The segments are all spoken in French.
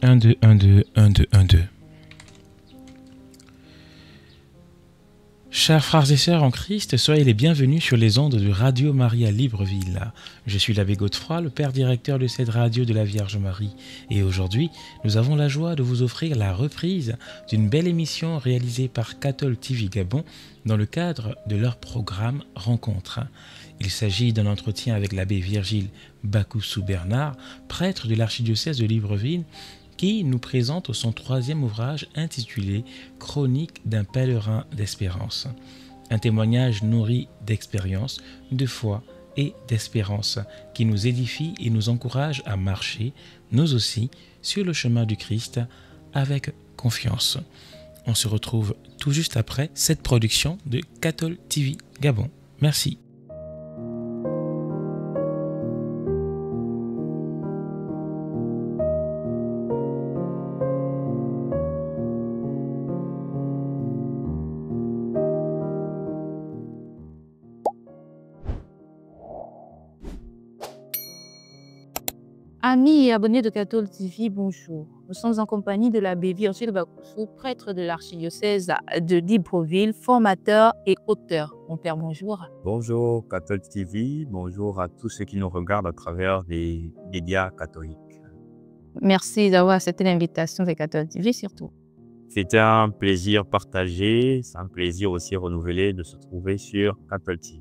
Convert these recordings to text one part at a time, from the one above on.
1, 2, 1, 2, 1, 2, 1, 2. Chers frères et sœurs en Christ, soyez les bienvenus sur les ondes de Radio Marie à Libreville. Je suis l'abbé Godefroy, le père directeur de cette radio de la Vierge Marie. Et aujourd'hui, nous avons la joie de vous offrir la reprise d'une belle émission réalisée par Cathol TV Gabon dans le cadre de leur programme Rencontre. Il s'agit d'un entretien avec l'abbé Virgile Bakoussou-Bernard, prêtre de l'archidiocèse de Libreville, qui nous présente son troisième ouvrage intitulé « Chronique d'un pèlerin d'espérance ». Un témoignage nourri d'expérience, de foi et d'espérance qui nous édifie et nous encourage à marcher, nous aussi, sur le chemin du Christ avec confiance. On se retrouve tout juste après cette production de Cathol TV Gabon. Merci. Amis et abonnés de Cathol TV, bonjour. Nous sommes en compagnie de l'abbé Virgile Bakoussou, prêtre de l'archidiocèse de Libreville, formateur et auteur. Mon père, bonjour. Bonjour Cathol TV, bonjour à tous ceux qui nous regardent à travers les médias catholiques. Merci d'avoir accepté l'invitation de Cathol TV surtout. C'était un plaisir partagé, c'est un plaisir aussi renouvelé de se trouver sur Cathol TV.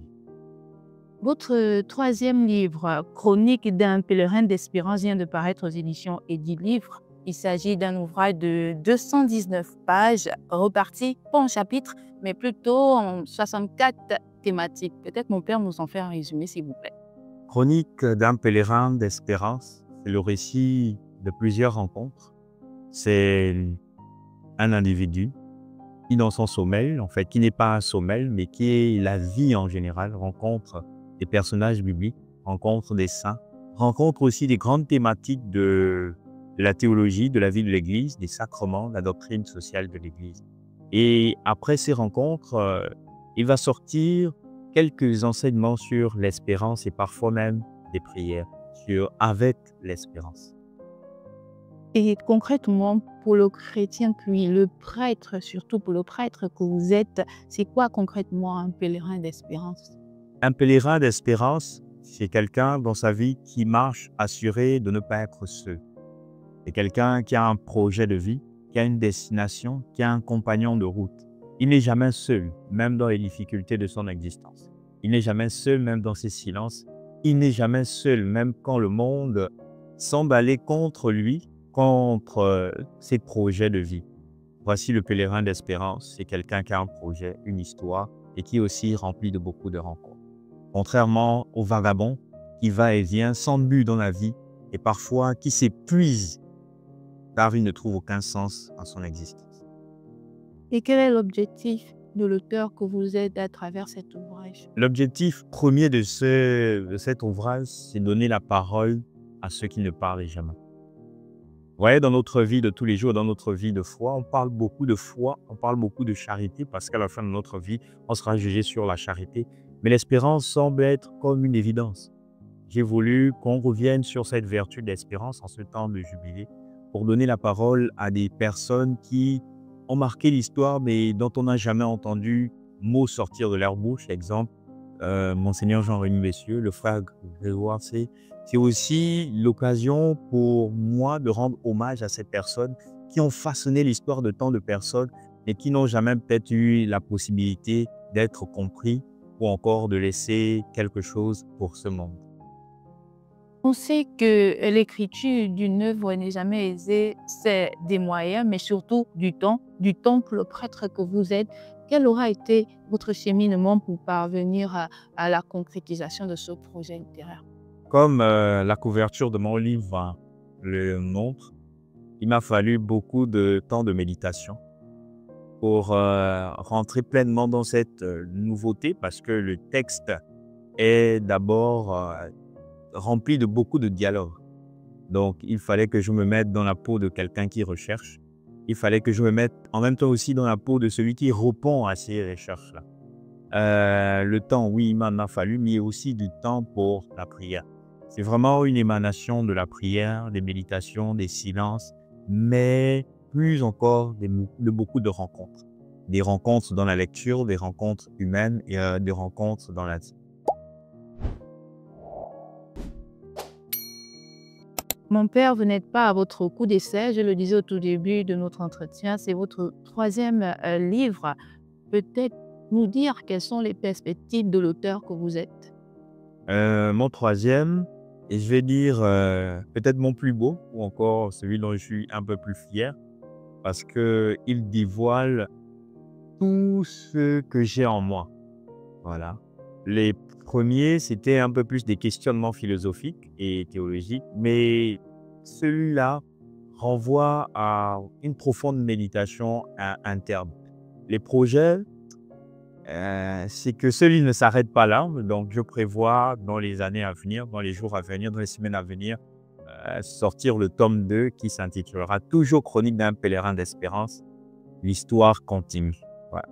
Votre troisième livre, Chronique d'un pèlerin d'espérance, vient de paraître aux éditions Eddy Livre. Il s'agit d'un ouvrage de 219 pages, reparti pas en chapitres, mais plutôt en 64 thématiques. Peut-être mon père nous en fait un résumé, s'il vous plaît. Chronique d'un pèlerin d'espérance, c'est le récit de plusieurs rencontres. C'est un individu qui, dans son sommeil, en fait, qui n'est pas un sommeil, mais qui est la vie en général, rencontre des personnages bibliques, rencontre des saints, rencontre aussi des grandes thématiques de la théologie, de la vie de l'Église, des sacrements, de la doctrine sociale de l'Église. Et après ces rencontres, il va sortir quelques enseignements sur l'espérance et parfois même des prières avec l'espérance. Et concrètement, pour le chrétien, puis le prêtre, surtout pour le prêtre que vous êtes, c'est quoi concrètement un pèlerin d'espérance? Un pèlerin d'espérance, c'est quelqu'un dans sa vie qui marche assuré de ne pas être seul. C'est quelqu'un qui a un projet de vie, qui a une destination, qui a un compagnon de route. Il n'est jamais seul, même dans les difficultés de son existence. Il n'est jamais seul, même dans ses silences. Il n'est jamais seul, même quand le monde semble aller contre lui, contre ses projets de vie. Voici le pèlerin d'espérance. C'est quelqu'un qui a un projet, une histoire et qui est aussi rempli de beaucoup de rencontres. Contrairement au vagabond qui va et vient sans but dans la vie et parfois qui s'épuise car il ne trouve aucun sens à son existence. Et quel est l'objectif de l'auteur que vous êtes à travers cet ouvrage? L'objectif premier de cet ouvrage, c'est donner la parole à ceux qui ne parlent jamais. Vous voyez, dans notre vie de tous les jours, dans notre vie de foi, on parle beaucoup de foi, on parle beaucoup de charité parce qu'à la fin de notre vie, on sera jugé sur la charité. Mais l'espérance semble être comme une évidence. J'ai voulu qu'on revienne sur cette vertu d'espérance en ce temps de jubilé pour donner la parole à des personnes qui ont marqué l'histoire mais dont on n'a jamais entendu mot sortir de leur bouche. Exemple, Monseigneur Jean-Remy Messieux, le frère Grégoire. C'est aussi l'occasion pour moi de rendre hommage à ces personnes qui ont façonné l'histoire de tant de personnes mais qui n'ont jamais peut-être eu la possibilité d'être compris ou encore de laisser quelque chose pour ce monde. On sait que l'écriture d'une œuvre n'est jamais aisée, c'est des moyens, mais surtout du temps que le prêtre que vous êtes. Quel aura été votre cheminement pour parvenir à la concrétisation de ce projet littéraire? Comme la couverture de mon livre le montre, il m'a fallu beaucoup de temps de méditation pour rentrer pleinement dans cette nouveauté parce que le texte est d'abord rempli de beaucoup de dialogues. Donc, il fallait que je me mette dans la peau de quelqu'un qui recherche. Il fallait que je me mette en même temps aussi dans la peau de celui qui répond à ces recherches-là. Le temps, oui, il m'en a fallu, mais aussi du temps pour la prière. C'est vraiment une émanation de la prière, des méditations, des silences, mais plus encore de beaucoup de rencontres. Des rencontres dans la lecture, des rencontres humaines et des rencontres dans la vie. Mon père, vous n'êtes pas à votre coup d'essai, je le disais au tout début de notre entretien, c'est votre troisième livre. Peut-être nous dire quelles sont les perspectives de l'auteur que vous êtes? Mon troisième, et je vais dire peut-être mon plus beau, ou encore celui dont je suis un peu plus fier, parce qu'il dévoile tout ce que j'ai en moi. Voilà. Les premiers, c'était un peu plus des questionnements philosophiques et théologiques, mais celui-là renvoie à une profonde méditation interne. Les projets, c'est que celui ne s'arrête pas là, donc je prévois dans les années à venir, dans les jours à venir, dans les semaines à venir, sortir le tome 2 qui s'intitulera Toujours chronique d'un pèlerin d'espérance, l'histoire continue. Voilà.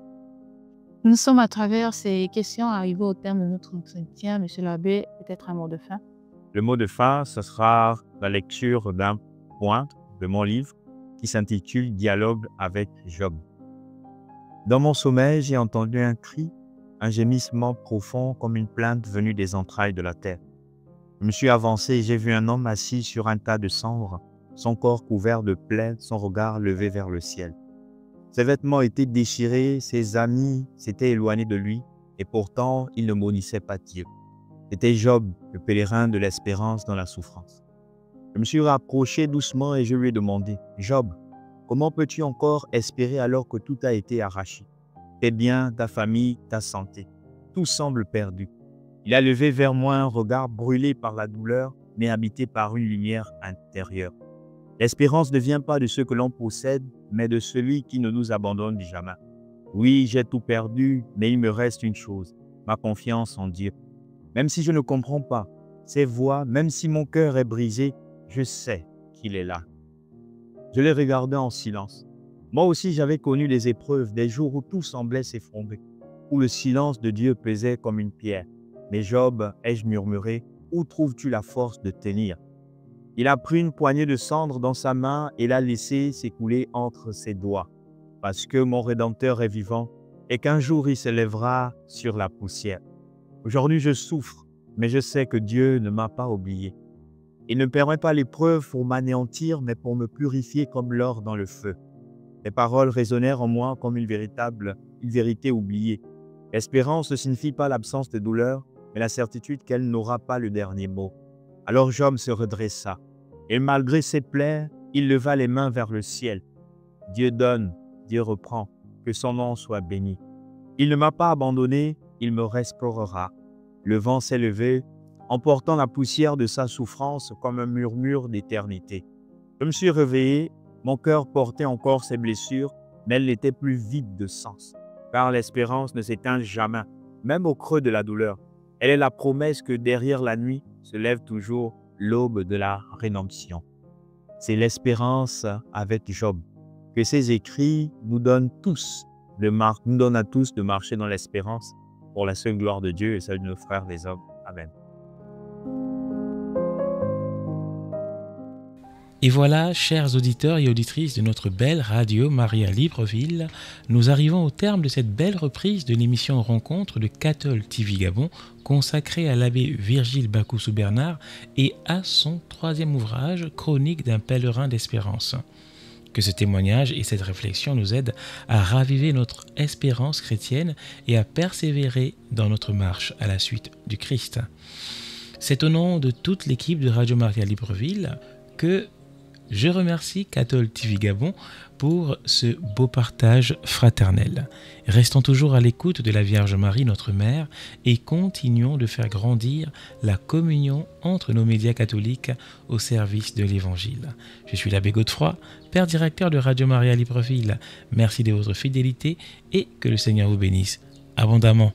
Nous sommes à travers ces questions arrivées au terme de notre entretien. Monsieur l'abbé, peut-être un mot de fin? Le mot de fin, ce sera la lecture d'un point de mon livre qui s'intitule Dialogue avec Job. Dans mon sommeil, j'ai entendu un cri, un gémissement profond comme une plainte venue des entrailles de la terre. Je me suis avancé et j'ai vu un homme assis sur un tas de cendres, son corps couvert de plaies, son regard levé vers le ciel. Ses vêtements étaient déchirés, ses amis s'étaient éloignés de lui, et pourtant il ne maudissait pas Dieu. C'était Job, le pèlerin de l'espérance dans la souffrance. Je me suis rapproché doucement et je lui ai demandé, « Job, comment peux-tu encore espérer alors que tout a été arraché? Tes biens, ta famille, ta santé, tout semble perdu. » Il a levé vers moi un regard brûlé par la douleur, mais habité par une lumière intérieure. L'espérance ne vient pas de ce que l'on possède, mais de celui qui ne nous abandonne jamais. Oui, j'ai tout perdu, mais il me reste une chose, ma confiance en Dieu. Même si je ne comprends pas ses voix, même si mon cœur est brisé, je sais qu'il est là. Je l'ai regardé en silence. Moi aussi, j'avais connu des épreuves, des jours où tout semblait s'effondrer, où le silence de Dieu pesait comme une pierre. Mais Job, ai-je murmuré, où trouves-tu la force de tenir? Il a pris une poignée de cendre dans sa main et l'a laissée s'écouler entre ses doigts, parce que mon Rédempteur est vivant et qu'un jour il se lèvera sur la poussière. Aujourd'hui, je souffre, mais je sais que Dieu ne m'a pas oublié. Il ne permet pas l'épreuve pour m'anéantir, mais pour me purifier comme l'or dans le feu. Les paroles résonnèrent en moi comme une vérité oubliée. L'espérance ne signifie pas l'absence de douleur, mais la certitude qu'elle n'aura pas le dernier mot. Alors Job se redressa, et malgré ses plaies, il leva les mains vers le ciel. Dieu donne, Dieu reprend, que son nom soit béni. Il ne m'a pas abandonné, il me restaurera. Le vent s'est levé, emportant la poussière de sa souffrance comme un murmure d'éternité. Je me suis réveillé, mon cœur portait encore ses blessures, mais elle n'était plus vide de sens, car l'espérance ne s'éteint jamais, même au creux de la douleur. Elle est la promesse que derrière la nuit se lève toujours l'aube de la rédemption. C'est l'espérance avec Job, que ces écrits nous donnent à tous de marcher dans l'espérance pour la seule gloire de Dieu et celle de nos frères les hommes. Amen. Et voilà, chers auditeurs et auditrices de notre belle radio Maria Libreville, nous arrivons au terme de cette belle reprise de l'émission Rencontre de Cathol TV Gabon, consacrée à l'abbé Virgile Bakoussou-Bernard et à son troisième ouvrage, Chronique d'un pèlerin d'espérance. Que ce témoignage et cette réflexion nous aident à raviver notre espérance chrétienne et à persévérer dans notre marche à la suite du Christ. C'est au nom de toute l'équipe de Radio Maria Libreville que je remercie Cathol TV Gabon pour ce beau partage fraternel. Restons toujours à l'écoute de la Vierge Marie, notre Mère, et continuons de faire grandir la communion entre nos médias catholiques au service de l'Évangile. Je suis l'abbé Godefroy, Père directeur de Radio Maria Libreville. Merci de votre fidélité et que le Seigneur vous bénisse abondamment.